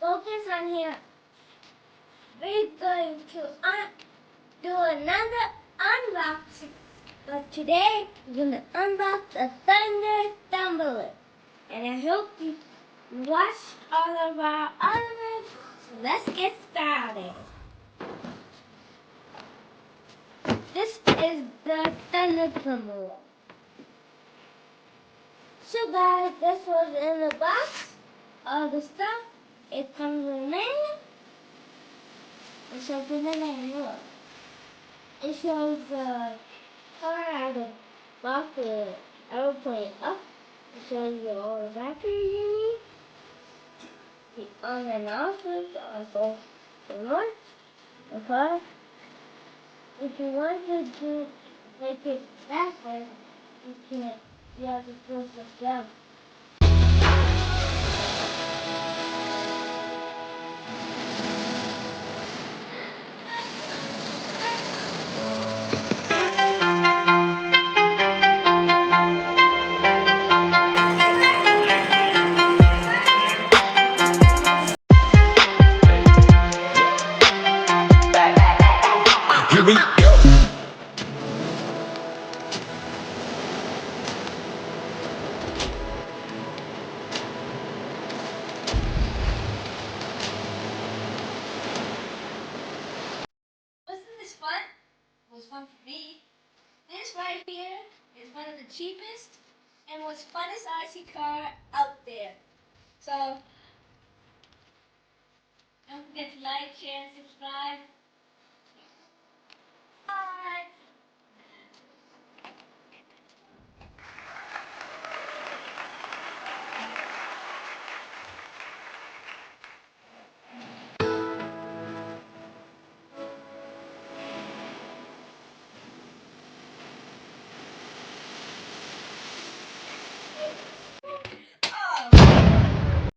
focus on here. We're going to do another unboxing. But today, we're going to unbox the Thunder Tumbler. And I hope you watch all of our others. So let's get started. This is the Thunder Tumbler. So guys, this was in the box. All the stuff. It comes with a manual. It shows the manual. It shows the car how to lock the airplane up. It shows you all the batteries you need. The on and off switch also the launch the car. If you want to make it backward, you can't. You have to push it down. Here we go. Wasn't this fun? It was fun for me. This right here is one of the cheapest and most funnest RC car out there. So, don't forget to like, share, and subscribe. Bye!